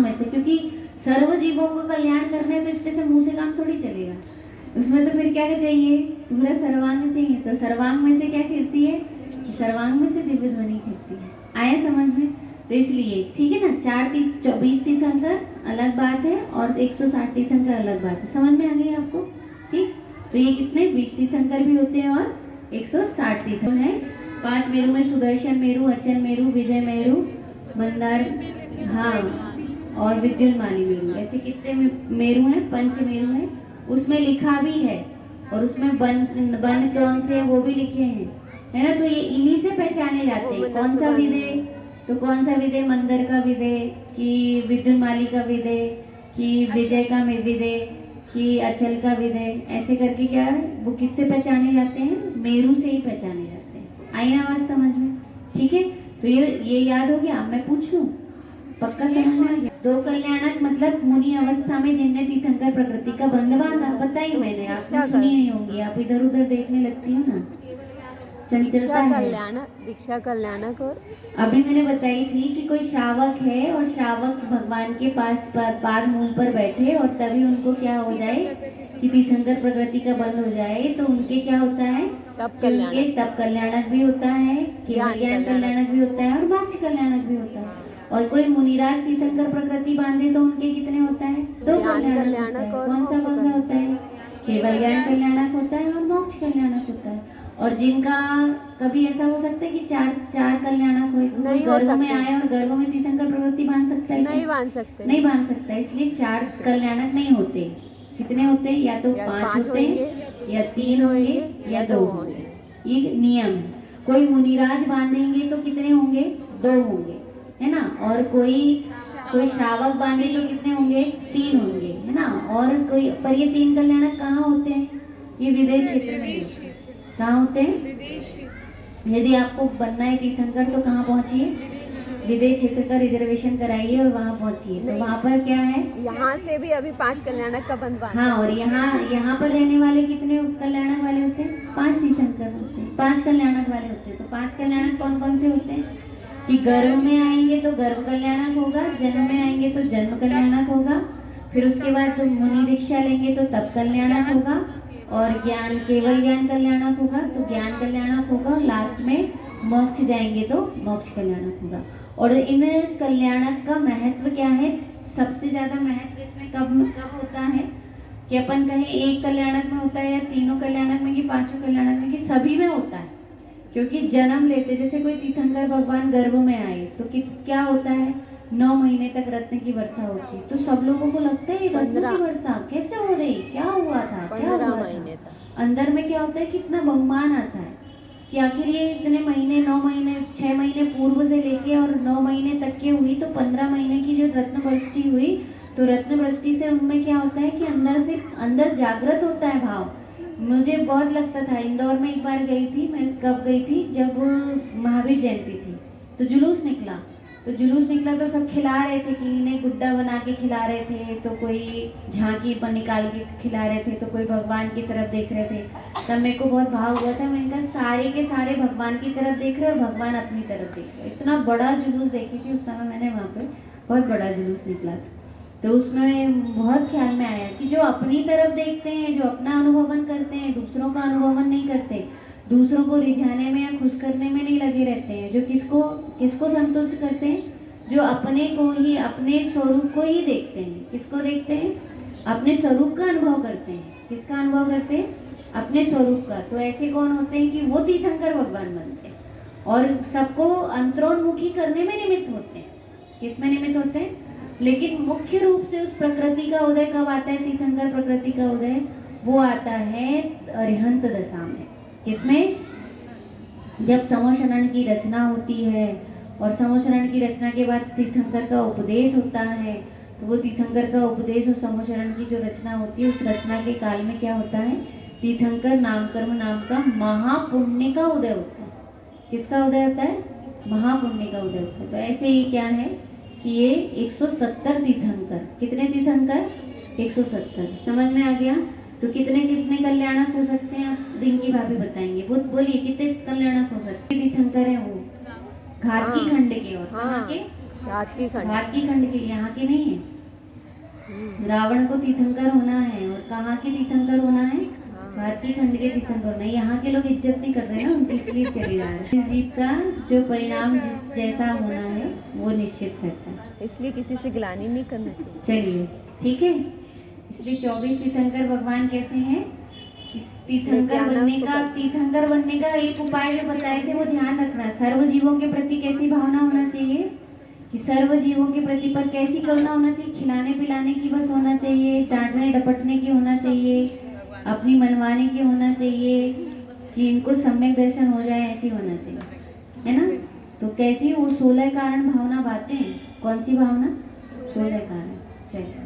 में से, क्योंकि सर्व जीवों को कल्याण करना है तो इतने से मुंह से काम थोड़ी चलेगा, उसमें तो फिर क्या चाहिए, पूरा सर्वांग चाहिए। तो सर्वांग में से क्या कीर्ति है, सर्वांग में से दिव्य ध्वनि कीर्ति है। आया समझ में? तो इसलिए ठीक है ना, 20 तीर्थंकर अलग बात है और 160 तीर्थंकर अलग बात है। समझ में आ गई आपको? ठीक, तो ये कितने 20 तीर्थंकर भी होते हैं और 160 तीर्थंकर है। 5 मेरु में सुदर्शन मेरु, अचल मेरु, विजय मेरु, मंदार, हाँ, और विद्युन्मानी मेरु, ऐसे कितने मेरु हैं, पंच मेरु हैं। उसमें लिखा भी है और उसमें वन कौन से है वो भी लिखे हैं, है ना। तो ये इन्हीं से पहचाने जाते हैं। कौन सा विदय, तो कौन सा विदय, मंदिर का विदय कि विद्युन्माली का विदय कि विजय का विदय कि अचल का विदय, ऐसे करके क्या है वो किससे पहचाने जाते हैं, मेरु से ही पहचाने जाते हैं। आई ना आवाज समझ में? ठीक है, तो ये याद हो गया, मैं पूछ लूं, पक्का समझ में आ गया? 2 कल्याणक मतलब मुनि अवस्था में जिनने तीर्थंकर प्रकृति का बंध बांधा, बताइए मैंने, आपने सुनी नहीं होंगी, आप इधर उधर देखने लगती हो ना, चंचलता है। दीक्षा कल्याणक। और अभी मैंने बताई थी कि कोई श्रावक है और श्रावक भगवान के पास पाद मूल पर बैठे और तभी उनको क्या हो जाए कि तीर्थंकर प्रकृति का बंद हो जाए, तो उनके क्या होता है, तप कल्याणक भी होता है, ज्ञान कल्याणक भी होता है और मोक्ष कल्याणक भी होता है। और कोई मुनिराज तीर्थंकर प्रकृति बांधे तो उनके कितने होता है, 2 कल्याणक। कौन सा होता है, केवल ज्ञान कल्याणक होता है और मोक्ष कल्याणक होता है। और जिनका कभी ऐसा हो सकता है कि चार कल्याणक हो, गर्भ में आए और गर्भ में तीर्थंकर प्रवृत्ति बांध सकता है, नहीं बांध सकते, इसलिए 4 कल्याणक नहीं होते। कितने होते हैं, या तो 5 होते हैं या 3 होंगे या 2 होंगे, ये नियम है। कोई मुनिराज बांधेंगे तो कितने होंगे, 2 होंगे, है ना। और कोई श्रावक बांधे तो कितने होंगे, 3 होंगे, है ना। और कोई, पर ये 3 कल्याणक कहाँ होते हैं, ये विदेश क्षेत्र में कहाँ होते हैं। यदि आपको बनना है तीर्थंकर तो कहाँ पहुँचिए, विदेश क्षेत्र का रिजर्वेशन कराइए और वहाँ पहुँचिए। तो वहाँ पर क्या है, यहाँ से भी अभी 5 कल्याणक का बंद बांध। हाँ, और यहाँ पर रहने वाले कितने कल्याणक वाले होते हैं, 5 तीर्थंकर होते हैं, 5 कल्याणक वाले होते हैं। तो 5 कल्याणक कौन कौन से होते हैं कि गर्भ में आएंगे तो गर्भ कल्याणक होगा, जन्म में आएंगे तो जन्म कल्याणक होगा, फिर उसके बाद मुनि दीक्षा लेंगे तो तप कल्याणक होगा, और ज्ञान केवल ज्ञान कल्याणक होगा तो ज्ञान कल्याणक होगा, और लास्ट में मोक्ष जाएंगे तो मोक्ष कल्याणक होगा। और इन कल्याणक का महत्व क्या है, सबसे ज्यादा महत्व इसमें कब होता है कि अपन कहें 1 कल्याणक में होता है या 3 कल्याणक में कि 5 कल्याणक में, कि सभी में होता है। क्योंकि जन्म लेते, जैसे कोई तीर्थंकर भगवान गर्भ में आए तो क्या होता है, 9 महीने तक रत्न की वर्षा होती, तो सब लोगों को लगता है रत्न की वर्षा कैसे हो रही, क्या हुआ था, 15 महीने तक अंदर में क्या होता है, कितना बहुमान आता है कि आखिर ये इतने महीने, 9 महीने, 6 महीने पूर्व से लेके और 9 महीने तक की हुई, तो 15 महीने की जो रत्न वृष्टि हुई, तो रत्न वृष्टि से उनमें क्या होता है कि अंदर जागृत होता है भाव। मुझे बहुत लगता था, इंदौर में एक बार गई थी मैं, कब गई थी, जब महावीर जयंती थी, तो जुलूस निकला तो सब खिला रहे थे, कि इन्हें गुड्डा बना के खिला रहे थे, तो कोई झांकी पर निकाल के खिला रहे थे, तो कोई भगवान की तरफ देख रहे थे। तब मेरे को बहुत भाव हुआ था, मैंने कहा सारे के सारे भगवान की तरफ देख रहे और भगवान अपनी तरफ देख रहे। इतना बड़ा जुलूस देखी थी उस समय मैंने, वहाँ पे बहुत बड़ा जुलूस निकला था। तो उसमें बहुत ख्याल में आया कि जो अपनी तरफ देखते हैं, जो अपना अनुभवन करते हैं, दूसरों का अनुभवन नहीं करते, दूसरों को रिझाने में या खुश करने में नहीं लगे रहते हैं, जो किसको संतुष्ट करते हैं, जो अपने को ही, अपने स्वरूप को ही देखते हैं। किसको देखते हैं, अपने स्वरूप का अनुभव करते हैं। किसका अनुभव करते हैं, अपने स्वरूप का। तो ऐसे कौन होते हैं कि वो तीर्थंकर भगवान बनते हैं और सबको अंतरोन्मुखी करने में निमित्त होते हैं। किसमें निमित्त होते हैं, लेकिन मुख्य रूप से उस प्रकृति का उदय कब आता है, तीर्थंकर प्रकृति का उदय वो आता है अरिहंत दशा में। इसमें जब समोशरण की रचना होती है और समोशरण की रचना के बाद तीर्थंकर का उपदेश होता है, तो वो तीर्थंकर का उपदेश और समोशरण की जो रचना होती है, उस रचना के काल में क्या होता है, तीर्थंकर नामकर्म नाम का महापुण्य का उदय होता है। किसका उदय होता है, महापुण्य का उदय होता है। तो ऐसे ही क्या है कि ये 170 तीर्थंकर, कितने तीर्थंकर, 170, समझ में आ गया। तो कितने कितने कल्याणक हो सकते हैं, आप रिंकी भाभी बताएंगे, वो बोलिए कितने कल्याणक हो सकते हैं। तीर्थंकर है वो घाटकी खंड के, और कहाँ के, घाटकी खंड के, यहाँ के नहीं है। रावण को तीर्थंकर होना है, और कहाँ के तीर्थंकर होना है? भारतीय खंड के तीर्थंकर होना है। यहाँ के लोग इज्जत नहीं कर रहे ना उनकी, इसलिए चले जा रहे हैं। इस जीव का जो परिणाम जिस जैसा होना है वो निश्चित करता है, इसलिए किसी से गिलानी नहीं करना चाहिए। चलिए ठीक है। इसलिए 24 तीर्थंकर भगवान कैसे हैं? इस तीर्थंकर बनने का एक उपाय जो बताए थे वो ध्यान रखना। सर्व जीवों के प्रति कैसी भावना होना चाहिए कि सर्व जीवों के प्रति पर कैसी करुणा होना चाहिए? खिलाने पिलाने की बस होना चाहिए, डांटने डपटने की होना चाहिए, अपनी मनवाने की होना चाहिए कि इनको सम्यक दर्शन हो जाए, ऐसी होना चाहिए, है ना? तो कैसी वो 16 कारण भावना बातें हैं। कौन सी भावना? 16 कारण। चलिए।